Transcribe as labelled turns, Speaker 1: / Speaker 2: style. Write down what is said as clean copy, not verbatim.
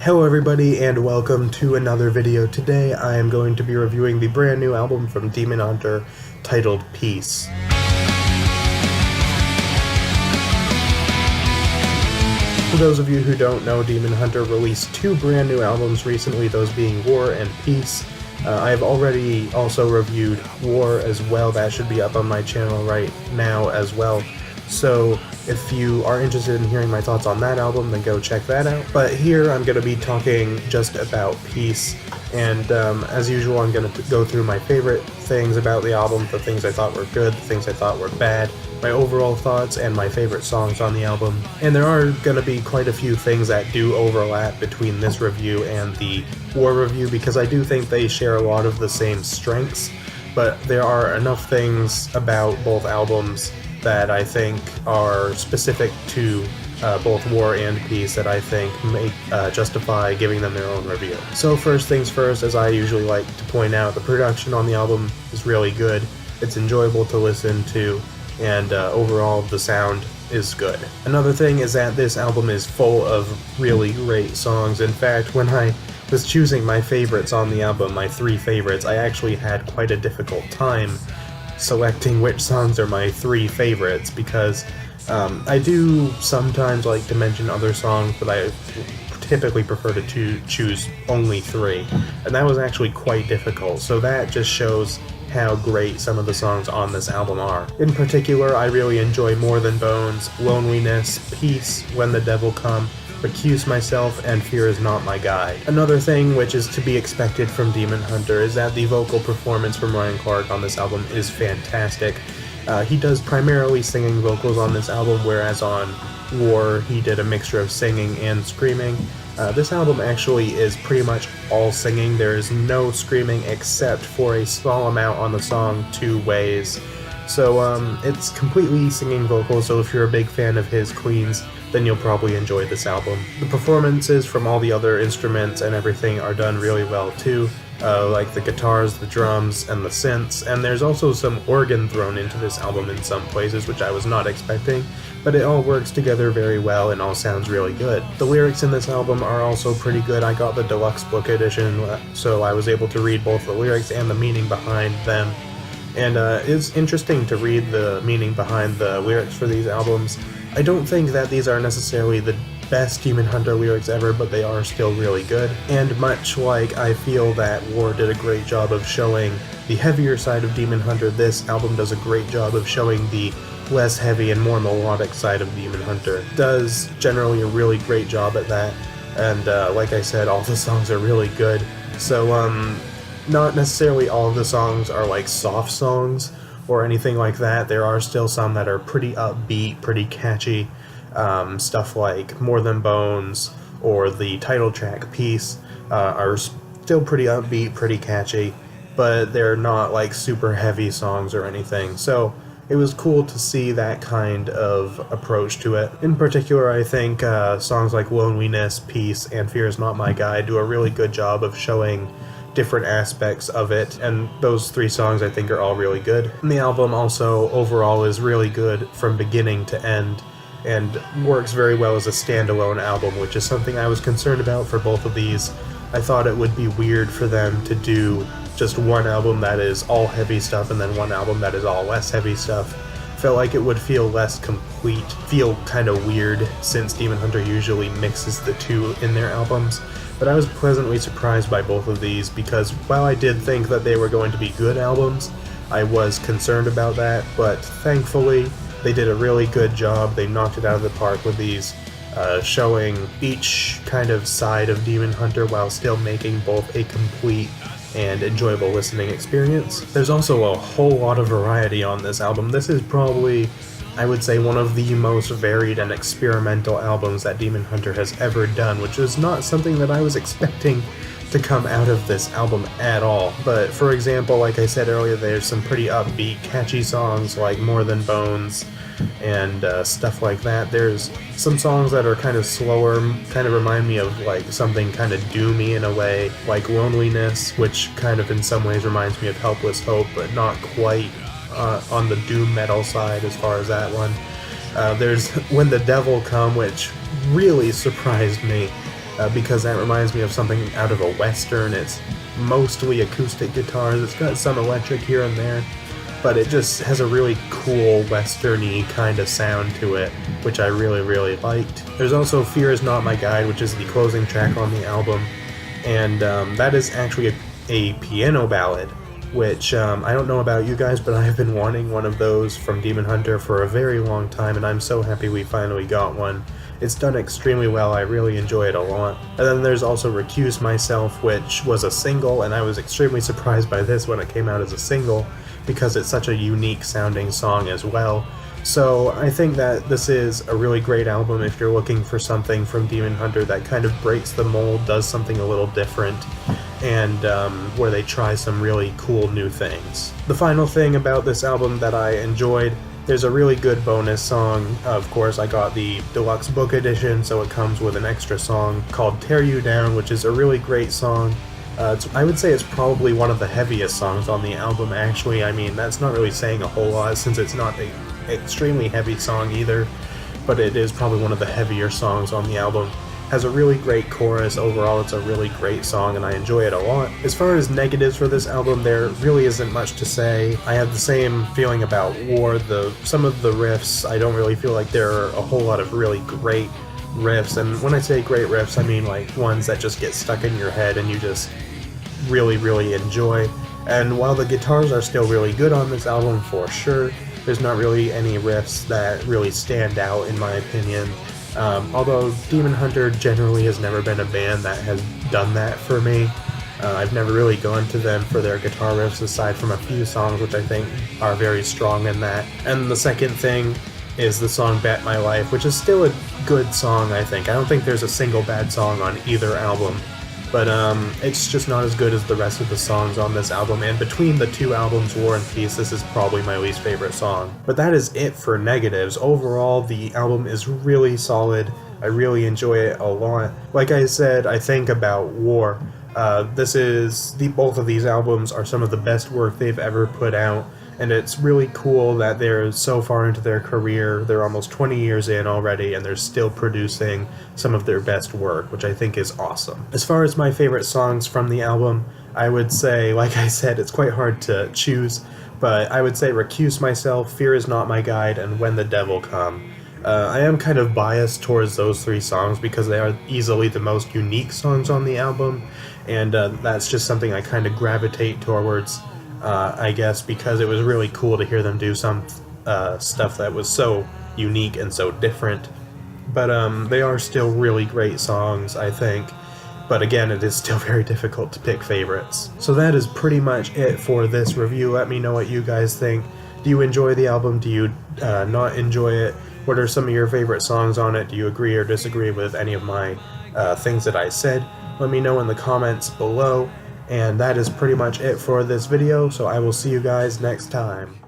Speaker 1: Hello everybody and welcome to another video. Today I am going to be reviewing the brand new album from Demon Hunter titled Peace. For those of you who don't know, Demon Hunter released two brand new albums recently, those being War and Peace. I have already also reviewed War as well. That should be up on my channel right now as well. So if you are interested in hearing my thoughts on that album, then go check that out. But here I'm going to be talking just about Peace, and as usual I'm going to go through my favorite things about the album, the things I thought were good, the things I thought were bad, my overall thoughts, and my favorite songs on the album. And there are going to be quite a few things that do overlap between this review and the War review, because I do think they share a lot of the same strengths, but there are enough things about both albums that I think are specific to both War and Peace that I think make justify giving them their own review. So first things first, as I usually like to point out, the production on the album is really good, it's enjoyable to listen to, and overall the sound is good. Another thing is that this album is full of really great songs. In fact, when I was choosing my favorites on the album, my three favorites, I actually had quite a difficult time selecting which songs are my three favorites, because I do sometimes like to mention other songs, but I typically prefer to choose only three, and that was actually quite difficult, so that just shows how great some of the songs on this album are. In particular, I really enjoy More Than Bones, Loneliness, Peace, When the Devil Come, Recuse Myself, and Fear Is Not My Guide. Another thing which is to be expected from Demon Hunter is that the vocal performance from Ryan Clark on this album is fantastic. He does primarily singing vocals on this album, whereas on War he did a mixture of singing and screaming. This album actually is pretty much all singing. There is no screaming except for a small amount on the song Two Ways. So it's completely singing vocals, so if you're a big fan of his cleans, then you'll probably enjoy this album. The performances from all the other instruments and everything are done really well too, like the guitars, the drums, and the synths, and there's also some organ thrown into this album in some places, which I was not expecting, but it all works together very well and all sounds really good. The lyrics in this album are also pretty good. I got the deluxe book edition, so I was able to read both the lyrics and the meaning behind them. And it's interesting to read the meaning behind the lyrics for these albums. I don't think that these are necessarily the best Demon Hunter lyrics ever, but they are still really good. And much like I feel that War did a great job of showing the heavier side of Demon Hunter, this album does a great job of showing the less heavy and more melodic side of Demon Hunter. It does generally a really great job at that, and like I said, all the songs are really good. So not necessarily all of the songs are like soft songs or anything like that. There are still some that are pretty upbeat, pretty catchy. Stuff like More Than Bones or the title track Peace are still pretty upbeat, pretty catchy, but they're not like super heavy songs or anything. So it was cool to see that kind of approach to it. In particular, I think songs like Loneliness, Peace, and Fear Is Not My Guide do a really good job of showing different aspects of it, and those three songs I think are all really good. And the album also overall is really good from beginning to end, and works very well as a standalone album, which is something I was concerned about for both of these. I thought it would be weird for them to do just one album that is all heavy stuff and then one album that is all less heavy stuff. Felt like it would feel less complete, feel kind of weird, since Demon Hunter usually mixes the two in their albums. But I was pleasantly surprised by both of these, because while I did think that they were going to be good albums, I was concerned about that, but thankfully they did a really good job. They knocked it out of the park with these, showing each kind of side of Demon Hunter while still making both a complete and enjoyable listening experience. There's also a whole lot of variety on this album. This is probably, I would say, one of the most varied and experimental albums that Demon Hunter has ever done, which is not something that I was expecting to come out of this album at all. But for example, like I said earlier, there's some pretty upbeat, catchy songs like More Than Bones and stuff like that. There's some songs that are kind of slower, kind of remind me of like something kind of doomy in a way, like Loneliness, which kind of in some ways reminds me of Helpless Hope, but not quite on the doom metal side as far as that one. There's When the Devil Come, which really surprised me. because that reminds me of something out of a western. It's mostly acoustic guitars, it's got some electric here and there, but it just has a really cool western-y kind of sound to it, which I really liked. There's also Fear Is Not My Guide, which is the closing track on the album, and that is actually a piano ballad, which I don't know about you guys, but I have been wanting one of those from Demon Hunter for a very long time, and I'm so happy we finally got one. It's done extremely well, I really enjoy it a lot. And then there's also Recuse Myself, which was a single, and I was extremely surprised by this when it came out as a single, because it's such a unique sounding song as well. So I think that this is a really great album if you're looking for something from Demon Hunter that kind of breaks the mold, does something a little different, and where they try some really cool new things. The final thing about this album that I enjoyed, there's a really good bonus song. Of course, I got the deluxe book edition, so it comes with an extra song called Tear You Down, which is a really great song. I would say it's probably one of the heaviest songs on the album, actually. I mean, that's not really saying a whole lot since it's not an extremely heavy song either, but it is probably one of the heavier songs on the album. Has a really great chorus. Overall, it's a really great song and I enjoy it a lot. As far as negatives for this album, there really isn't much to say. I have the same feeling about War. Some of the riffs, I don't really feel like there are a whole lot of really great riffs, and when I say great riffs, I mean like ones that just get stuck in your head and you just really enjoy. And while the guitars are still really good on this album for sure, there's not really any riffs that really stand out in my opinion. Although Demon Hunter generally has never been a band that has done that for me. I've never really gone to them for their guitar riffs aside from a few songs which I think are very strong in that. And the second thing is the song Bet My Life, which is still a good song, I think. I don't think there's a single bad song on either album, but it's just not as good as the rest of the songs on this album, and between the two albums, War and Peace, this is probably my least favorite song. But that is it for negatives. Overall, the album is really solid. I really enjoy it a lot. Like I said, I think about War. Both of these albums are some of the best work they've ever put out, and it's really cool that they're so far into their career. They're almost 20 years in already, and they're still producing some of their best work, which I think is awesome. As far as my favorite songs from the album, I would say, like I said, it's quite hard to choose, but I would say Recuse Myself, Fear Is Not My Guide, and When the Devil Come. I am kind of biased towards those three songs because they are easily the most unique songs on the album, and that's just something I kind of gravitate towards. I guess because it was really cool to hear them do some stuff that was so unique and so different. But they are still really great songs, I think. But again, it is still very difficult to pick favorites. So that is pretty much it for this review. Let me know what you guys think. Do you enjoy the album? Do you not enjoy it? What are some of your favorite songs on it? Do you agree or disagree with any of my things that I said? Let me know in the comments below. And that is pretty much it for this video, so I will see you guys next time.